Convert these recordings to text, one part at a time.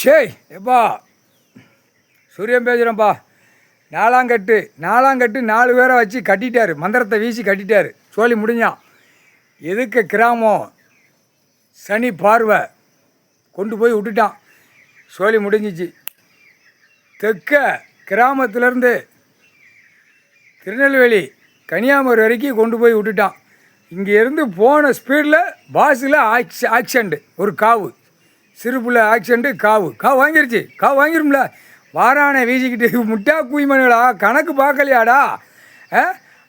ஷேய் எப்பா சூரியன் பேசுகிறேன்ப்பா. நாலாங்கட்டு 4 பேரை வச்சு கட்டிட்டார், மந்திரத்தை வீசி கட்டிட்டார். சோழி முடிஞ்சான். எதுக்கு கிராமம் சனி பார்வை கொண்டு போய் விட்டுட்டான். சோழி முடிஞ்சிச்சு. தெற்க கிராமத்திலேருந்து திருநெல்வேலி கன்னியாகுமரி வரைக்கும் கொண்டு போய் விட்டுட்டான். இங்கேருந்து போன ஸ்பீடில் பாஸில் ஆக்சிடெண்ட்டு, ஒரு காவு, சிறுபுள்ள ஆக்சிடெண்ட்டு, காவு வாங்கிருச்சு. வாங்கிரும்ல, வாரானை வீசிக்கிட்டு முட்டா குயிமனுகளா கணக்கு பார்க்கலையாடா.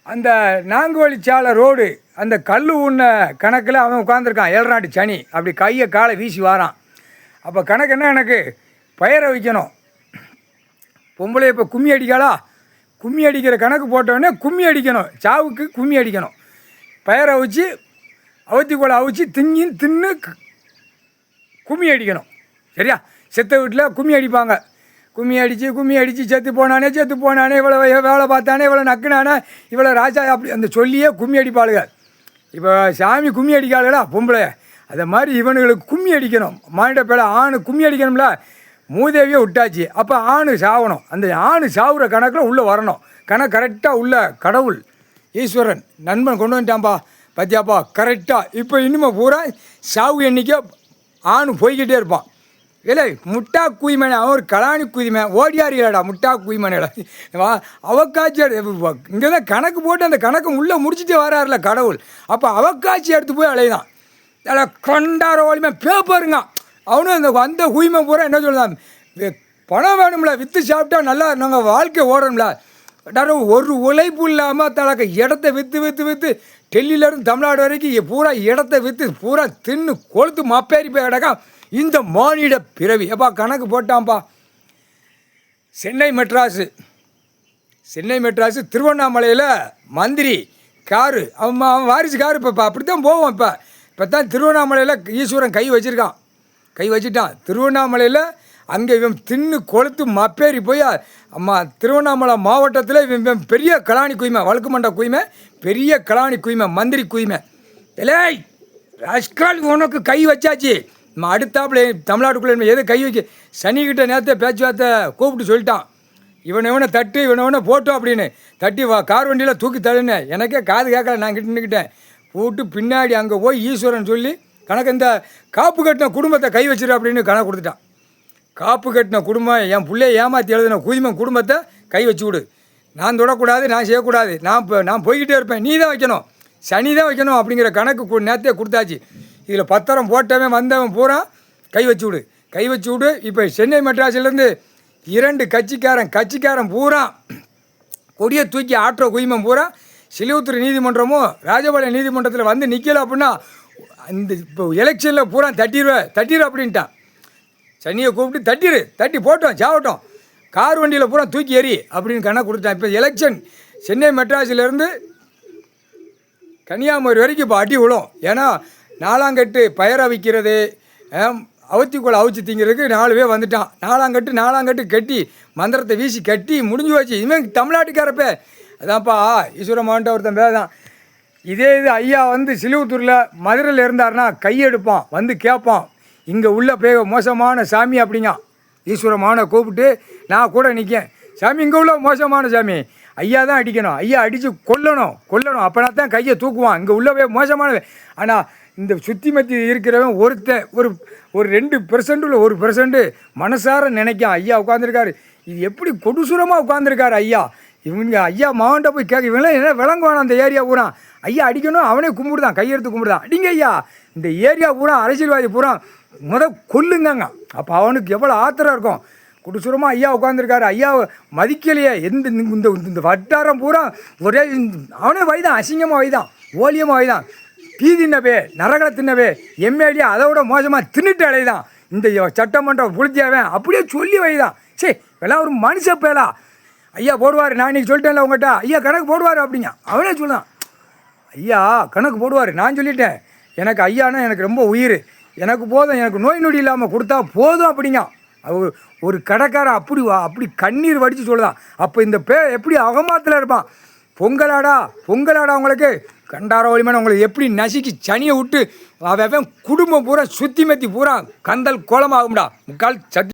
அந்த நான்கு வழிச்சாலை ரோடு அந்த கல் உண்ண கணக்கில் அவன் உட்காந்துருக்கான். 7 நாட்டு சனி அப்படி கையை காலை வீசி வாரான். அப்போ கணக்கு என்ன, எனக்கு பயிரை வைக்கணும். பொம்பளை இப்போ கும்மி அடிக்காளா, கும்மி அடிக்கிற கணக்கு போட்டோடனே கும்மி அடிக்கணும், சாவுக்கு கும்மி அடிக்கணும். பயிரை வச்சு அவத்திக்கோளை அவிச்சு தின்னு கும்மி அடிக்கணும். சரியா? செத்த வீட்டில் கும்மி அடிப்பாங்க. கும்மி அடித்து செத்து போனானே இவ்வளோ வேலை பார்த்தானே, இவ்வளோ நக்குனானே, இவ்வளோ ராஜா, அப்படி அந்த சொல்லியே கும்மி அடிப்பாளுங்க. இப்போ சாமி கும்மி அடிக்காளுங்களா பொம்பளை, அதை மாதிரி இவனுங்களுக்கு கும்மி அடிக்கணும். மானிட பேரை ஆணு கும்மி அடிக்கணும்ல. மூதேவியை விட்டாச்சு. அப்போ ஆணு சாகணும். அந்த ஆணு சாவுற கணக்கில் உள்ளே வரணும். கணக்கு கரெக்டாக உள்ள கடவுள் ஈஸ்வரன் நண்பன் கொண்டு வந்துட்டான்ப்பா. பார்த்தியாப்பா கரெக்டாக. இப்போ இனிமே பூரா சாவு எண்ணிக்கை ஆணு போய்கிட்டே இருப்பான். இல்லை முட்டா குயிமனை, அவன் ஒரு கலாணி குயிமை ஓடியாரிடா முட்டா குயிமனையில அவக்காட்சி இங்கே தான் கணக்கு போட்டு அந்த கணக்கு உள்ளே முடிச்சுட்டே வராருல கடவுள். அப்போ அவக்காட்சி எடுத்து போய் அலையுதான். அதில் கொண்டாட ஓடிமை பேப்பருங்க. அவனும் அந்த வந்த குயிமை பூரா என்ன சொல்லுதான், பணம் வேணும்ல, விற்று சாப்பிட்டா நல்லா நாங்கள் வாழ்க்கை ஓடணும்ல. ஒரு உழைப்பு இல்லாமல் தலக்க இடத்த விற்று டெல்லியிலேருந்து தமிழ்நாடு வரைக்கும் பூரா இடத்த விற்று பூரா தின்னு கொளுத்து மப்பேறி போய் கிடக்கா இந்த மானிட பிறவி. எப்பா கணக்கு போட்டான்ப்பா. சென்னை மெட்ராஸு திருவண்ணாமலையில் மந்திரி காரு, அவன் வாரிசு காரு. இப்போ அப்படி தான் போவோம். இப்போ தான் திருவண்ணாமலையில் ஈஸ்வரன் கை வச்சுட்டான். திருவண்ணாமலையில் அங்கே இவன் தின்னு கொளுத்து மப்பேறி போய் திருவண்ணாமலை மாவட்டத்தில் இவன் பெரிய கலாணி குயிமை, வழுக்கு மண்ட குயிமை, பெரிய கலாணி குயிமை, மந்திரி குயிமை. இல்லை ராஸ்கால் உனக்கு கை வச்சாச்சு. அடுத்தாப்புல தமிழ்நாட்டுக்குள்ளே எது கை வைக்க சனிக்கிட்ட நேரத்தை பேச்சுவார்த்தை கூப்பிட்டு சொல்லிட்டான். இவனை தட்டு இவனை போட்டோம் அப்படின்னு தட்டி கார் வண்டியில் தூக்கி தள்ளுன்னு. எனக்கே காது கேட்கல, நான் கிட்ட நின்றுக்கிட்டேன். போட்டு பின்னாடி அங்கே போய் ஈஸ்வரன் சொல்லி கணக்கு இந்த காப்பு கட்டின குடும்பத்தை கை வச்சிரு அப்படின்னு கணக்கு கொடுத்துட்டான். காப்பு கட்டின குடும்பம், என் பிள்ளைய ஏமாற்றி எழுதின குதிமன் குடும்பத்தை கை வச்சு விடு. நான் தொடக்கூடாது, நான் செய்யக்கூடாது, நான் போய்கிட்டே இருப்பேன், நீ தான் வைக்கணும், சனி தான் வைக்கணும் அப்படிங்கிற கணக்கு நேரத்தையே கொடுத்தாச்சு. இதில் பத்திரம் போட்டவன் வந்தவன் பூரா கை வச்சு விடு. இப்போ சென்னை மெட்ராஸிலேருந்து 2 கட்சிக்காரன் பூரா கொடியை தூக்கி ஆட்டுற குயிமன் பூரா சிலிவுத்துறை நீதிமன்றமோ ராஜபாளையம் நீதிமன்றத்தில் வந்து நிற்கல அப்படின்னா இந்த இப்போ எலெக்ஷனில் பூரா தட்டிடு அப்படின்ட்டான். சனியை கூப்பிட்டு தட்டி போட்டோம் சாவட்டும், கார் வண்டியில் பூரா தூக்கி எறி அப்படின்னு கணக்கு கொடுத்தான். இப்போ எலெக்ஷன் சென்னை மெட்ராஸிலேருந்து கன்னியாகுமரி வரைக்கும் இப்போ அடி விழும். ஏன்னா நாலாங்கட்டு பயிரை விற்கிறது, அவத்திக்குள்ள அவிச்சு திங்கிறதுக்கு 4 பேர் வந்துட்டான். நாலாங்கட்டு கட்டி மந்திரத்தை வீசி கட்டி முடிஞ்சு வச்சு. இனிமேல் தமிழ்நாட்டுக்காரப்பே அதான்ப்பா ஈஸ்வர மாவட்ட ஒருத்தன் பேர் தான். இதே இது ஐயா வந்து சிலுவத்தூரில் மதுரையில் இருந்தார்னா கையெடுப்பான், வந்து கேட்பான், இங்கே உள்ள மோசமான சாமி அப்படிங்க. ஈஸ்வரமான கூப்பிட்டு நான் கூட நிற்கேன், சாமி இங்கே உள்ள மோசமான சாமி, ஐயா தான் அடிக்கணும், ஐயா அடித்து கொல்லணும் அப்போனா தான் கையை தூக்குவான். இங்கே உள்ளவே மோசமானவன். ஆனால் இந்த சுற்றி மத்தி இருக்கிறவன் ஒரு 2% உள்ள 1% மனசார நினைக்கான். ஐயா உட்காந்துருக்காரு, இது எப்படி கொடூசுரமாக உட்காந்துருக்காரு ஐயா. இவங்க ஐயா மாவட்ட போய் கேட்க, இவங்களாம் என்ன விளங்குவான் அந்த ஏரியா பூரா. ஐயா அடிக்கணும், அவனே கும்பிடுதான், கையெடுத்து கும்பிடுதான். அடிங்க ஐயா, இந்த ஏரியா பூரா அரசியல்வாதி பூரா கொல்லுங்க. அப்போ அவனுக்கு எவ்வளோ ஆத்திரம் இருக்கும். குடிசுரமாக ஐயா உட்காந்துருக்காரு, ஐயா மதிக்கலையே. இந்த வட்டாரம் பூரா ஒரே அவனே வைதான், அசிங்கமாக வைதான், ஓலியமாக வைதான், தீ தின்னவே, நரகளை தின்னவே, எம்ஏடி அதை விட மோசமாக தின்னுட்டு அலைதான். இந்த சட்டமன்றம் புளித்தியாவேன் அப்படியே சொல்லி வைதான். சரி எல்லாம் ஒரு மனுஷ பேலா. ஐயா போடுவார், நான் இன்றைக்கி சொல்லிட்டேன்ல உங்கள்கிட்ட, ஐயா கணக்கு போடுவார் அப்படிங்க. அவனே சொல்லுதான், ஐயா கணக்கு போடுவார். நான் சொல்லிட்டேன், எனக்கு ஐயானா எனக்கு ரொம்ப உயிர், எனக்கு போதும், எனக்கு நோய் நொடி இல்லாமல் கொடுத்தா போதும் அப்படிங்க. ஒரு கடைக்காரன் அப்படி கண்ணீர் வடித்து சொல்லுதான். அப்போ இந்த எப்படி அகமாத்தில் இருப்பான். பொங்கலாடா உங்களுக்கு கண்டார ஒளிமான உங்களுக்கு எப்படி நசுக்கி சனியை விட்டு அவன் குடும்பம் பூரா சுற்றி மெத்தி பூரா கந்தல் கோலமாகும்டா. முக்கால் சத்தி